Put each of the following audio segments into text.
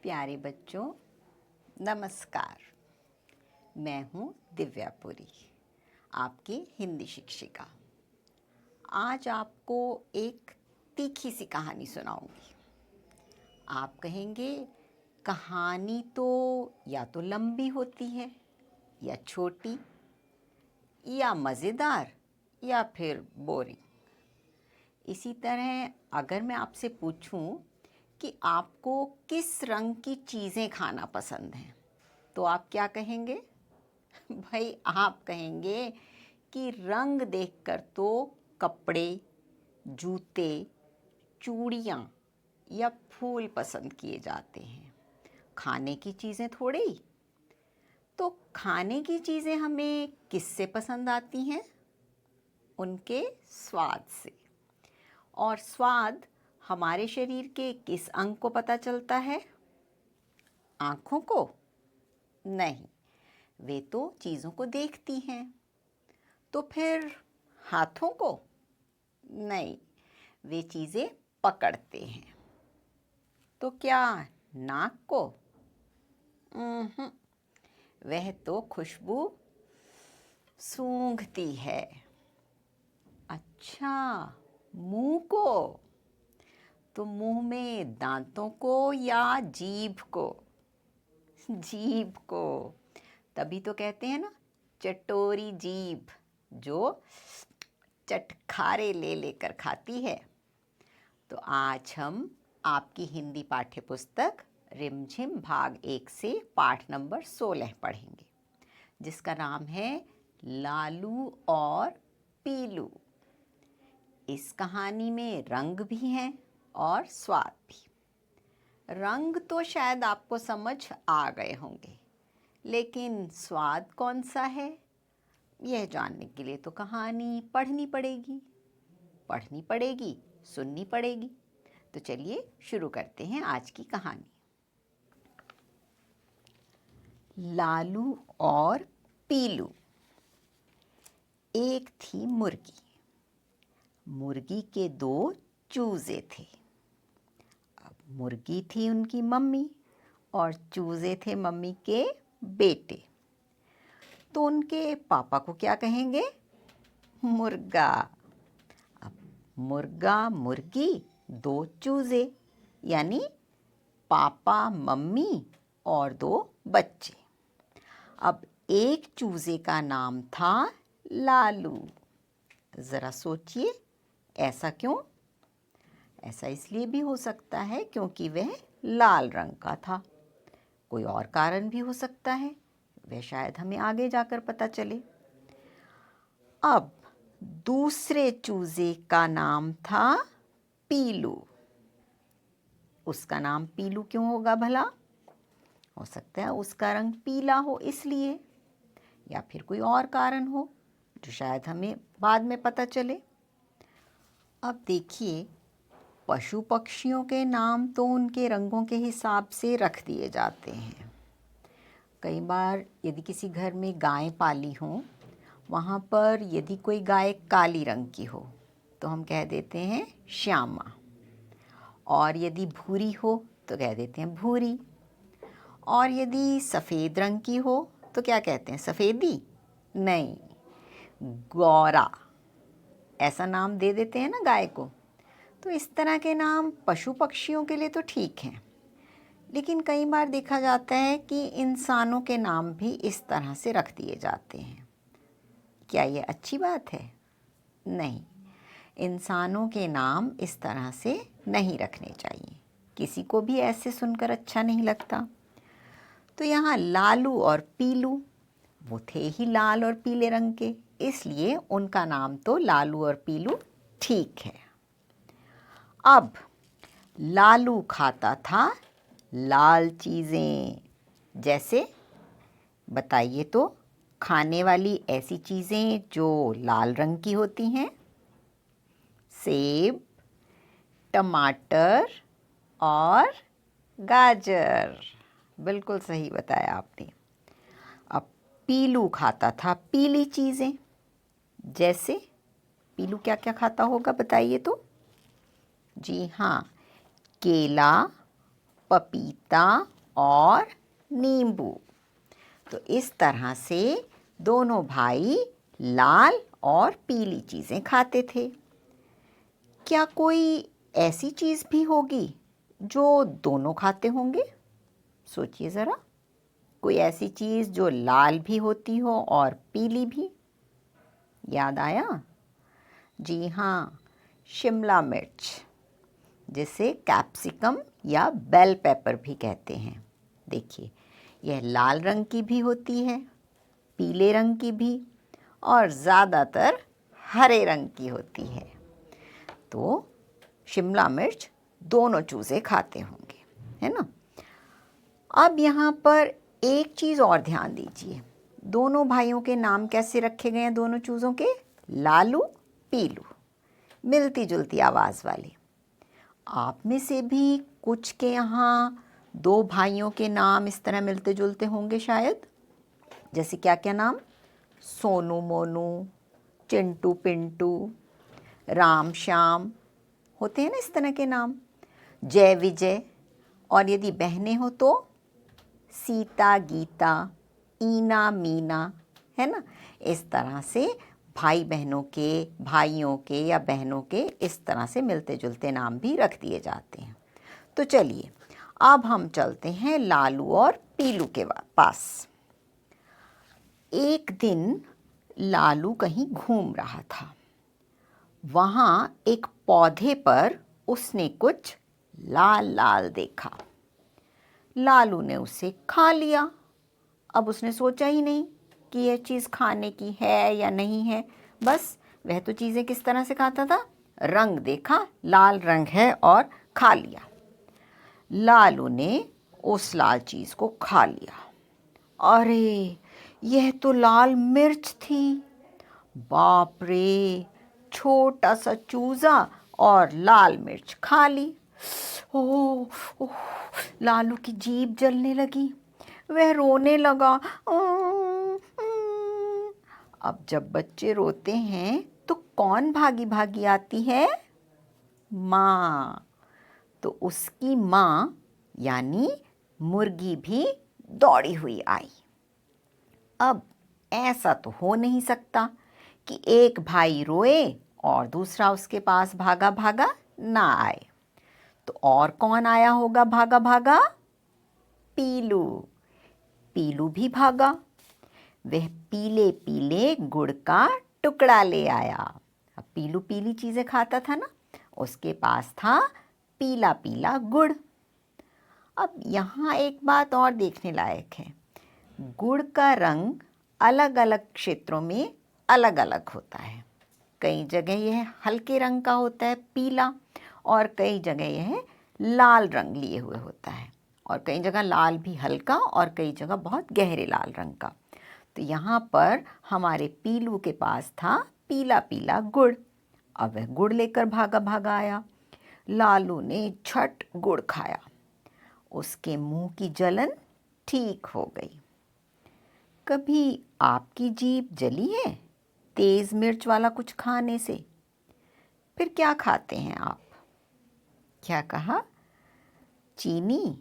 प्यारे बच्चों, नमस्कार। मैं हूँ दिव्यापुरी, आपकी हिंदी शिक्षिका। आज आपको एक तीखी सी कहानी सुनाऊंगी। आप कहेंगे कहानी तो या तो लंबी होती है या छोटी या मज़ेदार या फिर बोरिंग। इसी तरह अगर मैं आपसे पूछूं कि आपको किस रंग की चीज़ें खाना पसंद हैं, तो आप क्या कहेंगे? भाई आप कहेंगे कि रंग देखकर तो कपड़े, जूते, चूड़ियाँ या फूल पसंद किए जाते हैं, खाने की चीज़ें थोड़े ही। तो खाने की चीज़ें हमें किससे पसंद आती हैं? उनके स्वाद से। और स्वाद हमारे शरीर के किस अंग को पता चलता है? आँखों को? नहीं, वे तो चीज़ों को देखती हैं। तो फिर हाथों को? नहीं, वे चीज़ें पकड़ते हैं। तो क्या नाक को? वह तो खुशबू सूंघती है। अच्छा, मुंह को? तो मुंह में दांतों को या जीभ को? जीभ को। तभी तो कहते हैं ना, चटोरी जीभ जो चटखारे ले लेकर खाती है। तो आज हम आपकी हिंदी पाठ्य पुस्तक रिमझिम भाग 1 से पाठ नंबर 16 पढ़ेंगे, जिसका नाम है लालू और पीलू। इस कहानी में रंग भी हैं और स्वाद भी। रंग तो शायद आपको समझ आ गए होंगे, लेकिन स्वाद कौन सा है, यह जानने के लिए तो कहानी पढ़नी पड़ेगी, सुननी पड़ेगी। तो चलिए शुरू करते हैं आज की कहानी। लालू और पीलू। एक थी मुर्गी। मुर्गी के 2 चूजे थे। अब मुर्गी थी उनकी मम्मी और चूजे थे मम्मी के बेटे। तो उनके पापा को क्या कहेंगे? मुर्गा। अब मुर्गा, मुर्गी, 2 चूजे, यानी पापा, मम्मी और 2 बच्चे। अब एक चूजे का नाम था लालू। ज़रा सोचिए, ऐसा क्यों? ऐसा इसलिए भी हो सकता है क्योंकि वह लाल रंग का था। कोई और कारण भी हो सकता है, वह शायद हमें आगे जाकर पता चले। अब दूसरे चूजे का नाम था पीलू। उसका नाम पीलू क्यों होगा भला? हो सकता है उसका रंग पीला हो इसलिए, या फिर कोई और कारण हो जो शायद हमें बाद में पता चले। अब देखिए, पशु पक्षियों के नाम तो उनके रंगों के हिसाब से रख दिए जाते हैं। कई बार यदि किसी घर में गाय पाली हों, वहाँ पर यदि कोई गाय काली रंग की हो तो हम कह देते हैं श्यामा, और यदि भूरी हो तो कह देते हैं भूरी, और यदि सफ़ेद रंग की हो तो क्या कहते हैं? सफ़ेदी? नहीं, गौरा। ऐसा नाम दे देते हैं ना गाय को। तो इस तरह के नाम पशु पक्षियों के लिए तो ठीक हैं, लेकिन कई बार देखा जाता है कि इंसानों के नाम भी इस तरह से रख दिए जाते हैं। क्या ये अच्छी बात है? नहीं, इंसानों के नाम इस तरह से नहीं रखने चाहिए। किसी को भी ऐसे सुनकर अच्छा नहीं लगता। तो यहाँ लालू और पीलू, वो थे ही लाल और पीले रंग के, इसलिए उनका नाम तो लालू और पीलू ठीक है। अब लालू खाता था लाल चीज़ें। जैसे बताइए तो, खाने वाली ऐसी चीज़ें जो लाल रंग की होती हैं? सेब, टमाटर और गाजर। बिल्कुल सही बताया आपने। अब पीलू खाता था पीली चीज़ें। जैसे पीलू क्या क्या खाता होगा, बताइए तो? जी हाँ, केला, पपीता, और नींबू। तो इस तरह से दोनों भाई लाल और पीली चीज़ें खाते थे। क्या कोई ऐसी चीज़ भी होगी जो दोनों खाते होंगे? सोचिए ज़रा, कोई ऐसी चीज़ जो लाल भी होती हो और पीली भी? याद आया? जी हाँ, शिमला मिर्च, जिसे कैप्सिकम या बेल पेपर भी कहते हैं। देखिए, यह लाल रंग की भी होती है, पीले रंग की भी, और ज़्यादातर हरे रंग की होती है। तो शिमला मिर्च दोनों चूज़े खाते होंगे, है ना? अब यहाँ पर एक चीज़ और ध्यान दीजिए। दोनों भाइयों के नाम कैसे रखे गए हैं दोनों चूज़ों के? लालू, पीलू, मिलती जुलती आवाज़ वाले। आप में से भी कुछ के यहाँ दो भाइयों के नाम इस तरह मिलते जुलते होंगे शायद। जैसे क्या क्या नाम? सोनू मोनू, चिंटू पिंटू, राम श्याम, होते हैं ना इस तरह के नाम। जय विजय। और यदि बहनें हो तो सीता गीता, ईना मीना, है ना? इस तरह से भाई बहनों के, भाइयों के या बहनों के इस तरह से मिलते जुलते नाम भी रख दिए जाते हैं। तो चलिए अब हम चलते हैं लालू और पीलू के पास। एक दिन लालू कहीं घूम रहा था। वहाँ एक पौधे पर उसने कुछ लाल लाल देखा। लालू ने उसे खा लिया। अब उसने सोचा ही नहीं कि यह चीज़ खाने की है या नहीं है। बस वह तो चीज़ें किस तरह से खाता था? रंग देखा, लाल रंग है और खा लिया। लालू ने उस लाल चीज़ को खा लिया। अरे, यह तो लाल मिर्च थी। बाप रे, छोटा सा चूजा और लाल मिर्च खा ली। ओह, ओह, लालू की जीभ जलने लगी। वह रोने लगा। अब जब बच्चे रोते हैं तो कौन भागी भागी आती है? माँ। तो उसकी माँ यानी मुर्गी भी दौड़ी हुई आई। अब ऐसा तो हो नहीं सकता कि एक भाई रोए और दूसरा उसके पास भागा भागा ना आए। तो और कौन आया होगा भागा भागा? पीलू। पीलू भी भागा। वह पीले पीले गुड़ का टुकड़ा ले आया। अब पीलू पीली चीज़ें खाता था ना, उसके पास था पीला पीला गुड़। अब यहाँ एक बात और देखने लायक है। गुड़ का रंग अलग अलग क्षेत्रों में अलग अलग होता है। कई जगह यह हल्के रंग का होता है, पीला, और कई जगह यह लाल रंग लिए हुए होता है, और कई जगह लाल भी हल्का और कई जगह बहुत गहरे लाल रंग का। तो यहाँ पर हमारे पीलू के पास था पीला पीला गुड़। अब वह गुड़ लेकर भागा भागा आया। लालू ने झट गुड़ खाया। उसके मुंह की जलन ठीक हो गई। कभी आपकी जीभ जली है तेज मिर्च वाला कुछ खाने से? फिर क्या खाते हैं आप? क्या कहा? चीनी,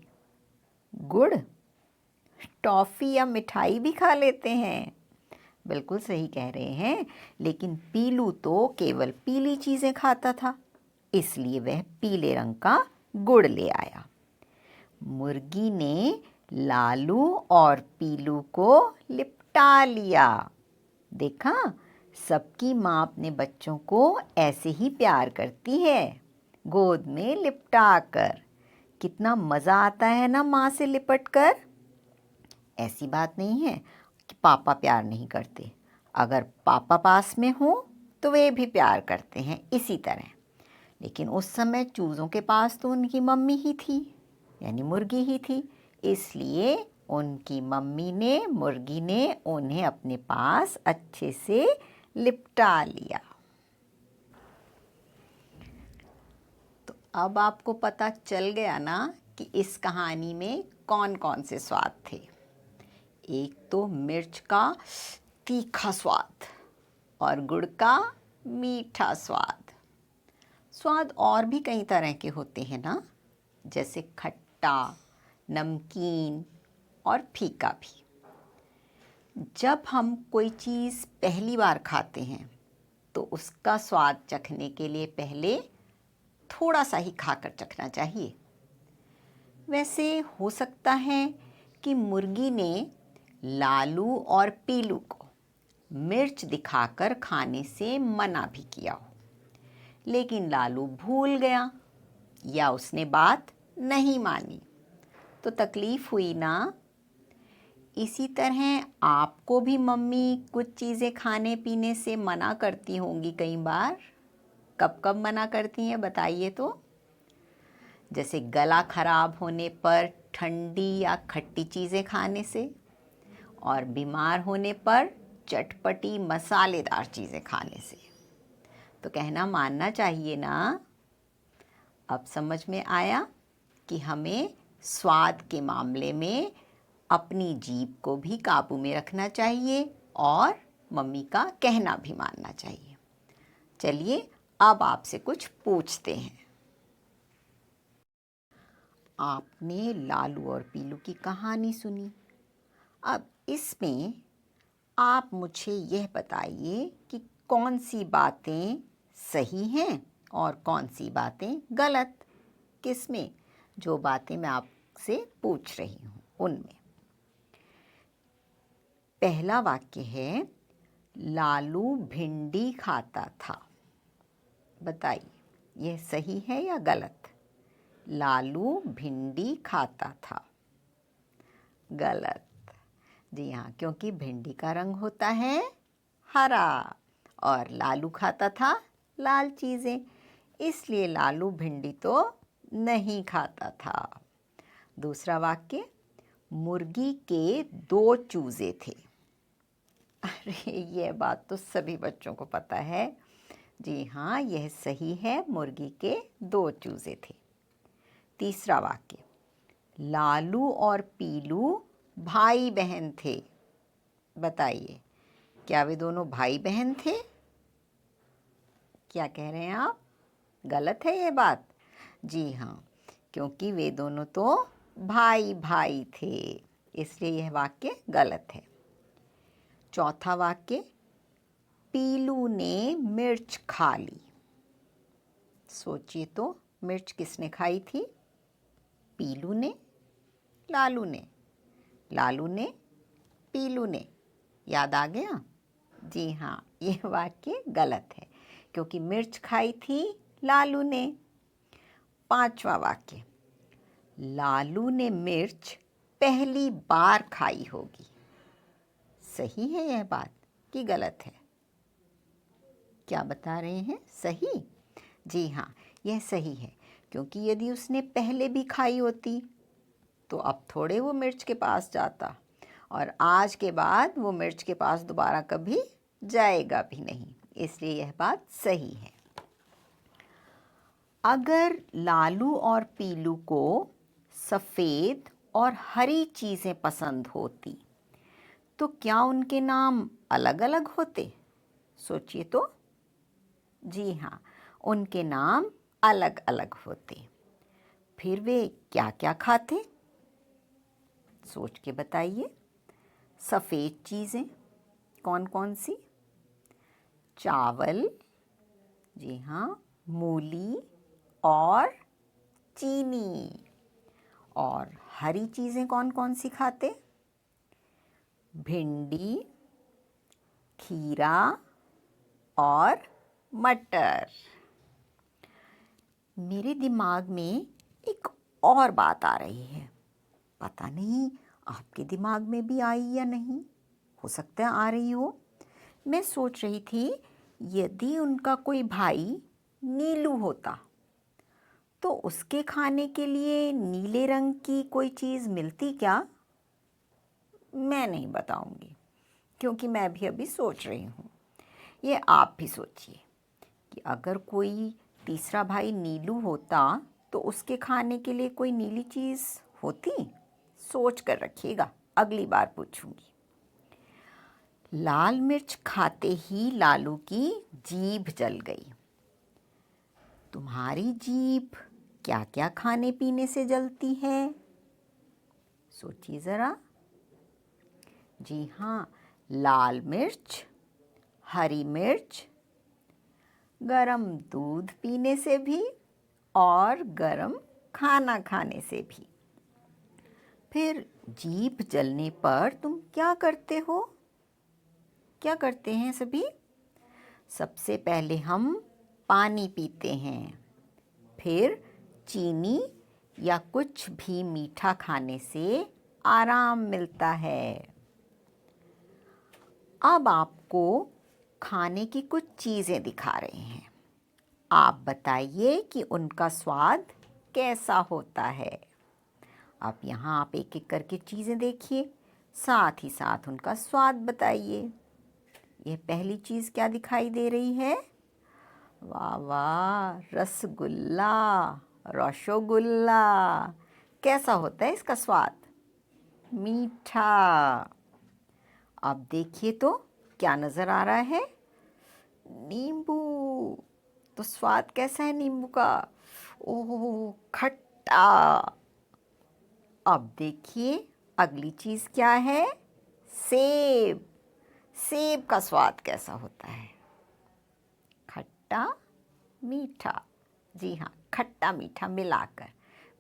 गुड़, टॉफ़ी या मिठाई भी खा लेते हैं। बिल्कुल सही कह रहे हैं, लेकिन पीलू तो केवल पीली चीज़ें खाता था, इसलिए वह पीले रंग का गुड़ ले आया। मुर्गी ने लालू और पीलू को लिपटा लिया। देखा, सबकी माँ अपने बच्चों को ऐसे ही प्यार करती है, गोद में लिपटा कर। कितना मज़ा आता है ना माँ से लिपट कर। ऐसी बात नहीं है कि पापा प्यार नहीं करते। अगर पापा पास में हो तो वे भी प्यार करते हैं इसी तरह। लेकिन उस समय चूज़ों के पास तो उनकी मम्मी ही थी, यानी मुर्गी ही थी, इसलिए उनकी मम्मी ने, मुर्गी ने उन्हें अपने पास अच्छे से लिपटा लिया। तो अब आपको पता चल गया ना कि इस कहानी में कौन कौन से स्वाद थे। एक तो मिर्च का तीखा स्वाद और गुड़ का मीठा स्वाद। स्वाद और भी कई तरह के होते हैं ना, जैसे खट्टा, नमकीन और फीका भी। जब हम कोई चीज़ पहली बार खाते हैं तो उसका स्वाद चखने के लिए पहले थोड़ा सा ही खाकर चखना चाहिए। वैसे हो सकता है कि मुर्गी ने लालू और पीलू को मिर्च दिखाकर खाने से मना भी किया हो, लेकिन लालू भूल गया या उसने बात नहीं मानी तो तकलीफ हुई ना। इसी तरह आपको भी मम्मी कुछ चीज़ें खाने पीने से मना करती होंगी कई बार। कब कब मना करती हैं बताइए तो? जैसे गला खराब होने पर ठंडी या खट्टी चीज़ें खाने से, और बीमार होने पर चटपटी मसालेदार चीज़ें खाने से। तो कहना मानना चाहिए ना। अब समझ में आया कि हमें स्वाद के मामले में अपनी जीभ को भी काबू में रखना चाहिए और मम्मी का कहना भी मानना चाहिए। चलिए अब आपसे कुछ पूछते हैं। आपने लालू और पीलू की कहानी सुनी। अब इसमें आप मुझे यह बताइए कि कौन सी बातें सही हैं और कौन सी बातें गलत। किसमें? जो बातें मैं आपसे पूछ रही हूँ उनमें। पहला वाक्य है, लालू भिंडी खाता था। बताइए यह सही है या गलत? लालू भिंडी खाता था। गलत। जी हाँ, क्योंकि भिंडी का रंग होता है हरा और लालू खाता था लाल चीज़ें, इसलिए लालू भिंडी तो नहीं खाता था। दूसरा वाक्य, मुर्गी के 2 चूजे थे। अरे यह बात तो सभी बच्चों को पता है। जी हाँ, यह सही है, मुर्गी के 2 चूजे थे। तीसरा वाक्य, लालू और पीलू भाई बहन थे। बताइए क्या वे दोनों भाई बहन थे? क्या कह रहे हैं आप? गलत है ये बात। जी हाँ, क्योंकि वे दोनों तो भाई भाई थे, इसलिए यह वाक्य गलत है। चौथा वाक्य, पीलू ने मिर्च खा ली। सोचिए तो, मिर्च किसने खाई थी? पीलू ने, लालू ने? लालू ने, पीलू ने। याद आ गया? जी हाँ, ये वाक्य गलत है क्योंकि मिर्च खाई थी लालू ने। पांचवा वाक्य, लालू ने मिर्च पहली बार खाई होगी। सही है यह बात कि गलत है? क्या बता रहे हैं? सही? जी हाँ, यह सही है क्योंकि यदि उसने पहले भी खाई होती तो अब थोड़े वो मिर्च के पास जाता, और आज के बाद वो मिर्च के पास दोबारा कभी जाएगा भी नहीं, इसलिए यह बात सही है। अगर लालू और पीलू को सफ़ेद और हरी चीज़ें पसंद होती तो क्या उनके नाम अलग अलग होते? सोचिए तो। जी हाँ, उनके नाम अलग अलग होते। फिर वे क्या क्या खाते? सोच के बताइए। सफ़ेद चीज़ें कौन कौन सी? चावल, जी हाँ, मूली और चीनी। और हरी चीज़ें कौन कौन सी खाते? भिंडी, खीरा और मटर। मेरे दिमाग में एक और बात आ रही है, पता नहीं आपके दिमाग में भी आई या नहीं, हो सकता है आ रही हो। मैं सोच रही थी यदि उनका कोई भाई नीलू होता तो उसके खाने के लिए नीले रंग की कोई चीज़ मिलती क्या? मैं नहीं बताऊंगी क्योंकि मैं भी अभी सोच रही हूँ। ये आप भी सोचिए कि अगर कोई तीसरा भाई नीलू होता तो उसके खाने के लिए कोई नीली चीज़ होती? सोच कर रखिएगा, अगली बार पूछूंगी। लाल मिर्च खाते ही लालू की जीभ जल गई। तुम्हारी जीभ क्या क्या खाने पीने से जलती है? सोचिए ज़रा। जी हाँ, लाल मिर्च, हरी मिर्च, गरम दूध पीने से भी और गरम खाना खाने से भी। फिर जीभ जलने पर तुम क्या करते हो? क्या करते हैं सभी? सबसे पहले हम पानी पीते हैं, फिर चीनी या कुछ भी मीठा खाने से आराम मिलता है। अब आपको खाने की कुछ चीज़ें दिखा रहे हैं। आप बताइए कि उनका स्वाद कैसा होता है। अब यहाँ आप एक एक करके चीज़ें देखिए, साथ ही साथ उनका स्वाद बताइए। यह पहली चीज़ क्या दिखाई दे रही है? वाह वाह, रसगुल्ला, रसगुल्ला। कैसा होता है इसका स्वाद? मीठा। अब देखिए तो क्या नज़र आ रहा है? नींबू। तो स्वाद कैसा है नींबू का? ओह, खट्टा। अब देखिए अगली चीज़ क्या है? सेब। सेब का स्वाद कैसा होता है? खट्टा मीठा। जी हाँ, खट्टा मीठा मिलाकर।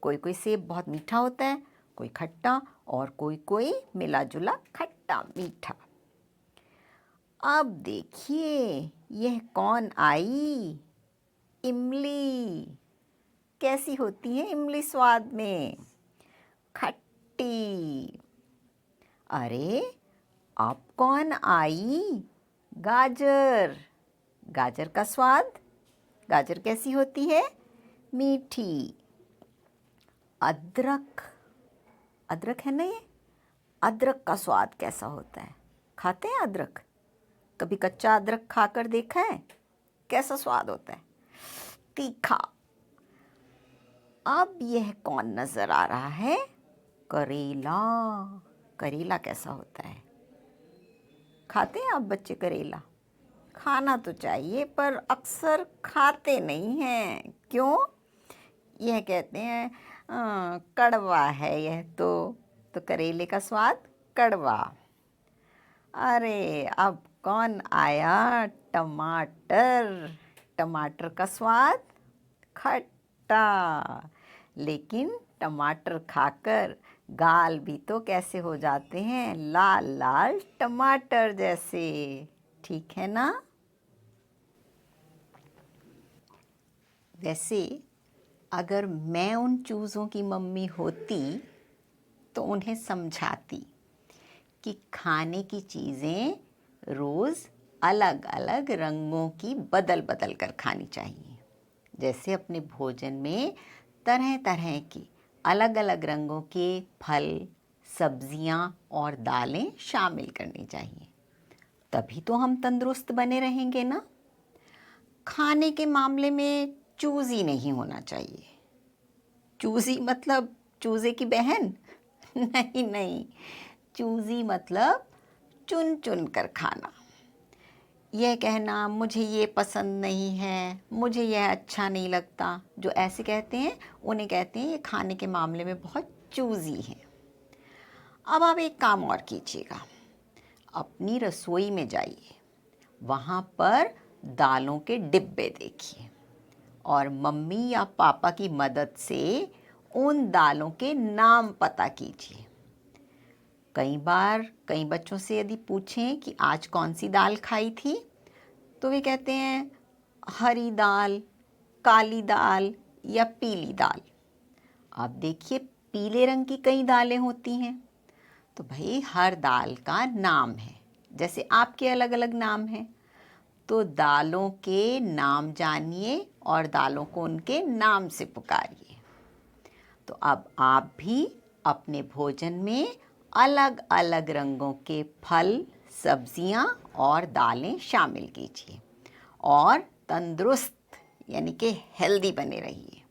कोई कोई सेब बहुत मीठा होता है, कोई खट्टा, और कोई कोई मिला जुला खट्टा मीठा। अब देखिए यह कौन आई? इमली। कैसी होती है इमली स्वाद में? खट्टी। अरे अब कौन आई? गाजर। गाजर का स्वाद? गाजर कैसी होती है? मीठी। अदरक। अदरक है ना ये? अदरक का स्वाद कैसा होता है? खाते हैं अदरक? कभी कच्चा अदरक खाकर देखा है? कैसा स्वाद होता है? तीखा। अब यह कौन नज़र आ रहा है? करेला। करेला कैसा होता है? खाते हैं आप बच्चे करेला? खाना तो चाहिए पर अक्सर खाते नहीं हैं। क्यों? यह कहते हैं कड़वा है यह तो करेले का स्वाद कड़वा। अरे अब कौन आया? टमाटर। टमाटर का स्वाद खट्टा। लेकिन टमाटर खाकर गाल भी तो कैसे हो जाते हैं? लाल लाल टमाटर जैसे। ठीक है ना? वैसे अगर मैं उन चूज़ों की मम्मी होती तो उन्हें समझाती कि खाने की चीज़ें रोज़ अलग अलग रंगों की बदल बदल कर खानी चाहिए। जैसे अपने भोजन में तरह तरह की अलग अलग रंगों के फल, सब्जियां और दालें शामिल करनी चाहिए। तभी तो हम तंदुरुस्त बने रहेंगे ना। खाने के मामले में चूज़ी नहीं होना चाहिए। चूज़ी मतलब चूज़े की बहन? नहीं नहीं, चूज़ी मतलब चुन चुन कर खाना। यह कहना मुझे ये पसंद नहीं है, मुझे यह अच्छा नहीं लगता, जो ऐसे कहते हैं उन्हें कहते हैं ये खाने के मामले में बहुत चूज़ी हैं। अब आप एक काम और कीजिएगा, अपनी रसोई में जाइए, वहाँ पर दालों के डिब्बे देखिए और मम्मी या पापा की मदद से उन दालों के नाम पता कीजिए। कई बार कई बच्चों से यदि पूछें कि आज कौन सी दाल खाई थी, तो वे कहते हैं हरी दाल, काली दाल या पीली दाल। आप देखिए पीले रंग की कई दालें होती हैं, तो भाई हर दाल का नाम है, जैसे आपके अलग अलग नाम हैं। तो दालों के नाम जानिए और दालों को उनके नाम से पुकारिए। तो अब आप भी अपने भोजन में अलग अलग रंगों के फल, सब्जियां और दालें शामिल कीजिए और तंदुरुस्त यानी कि हेल्दी बने रहिए।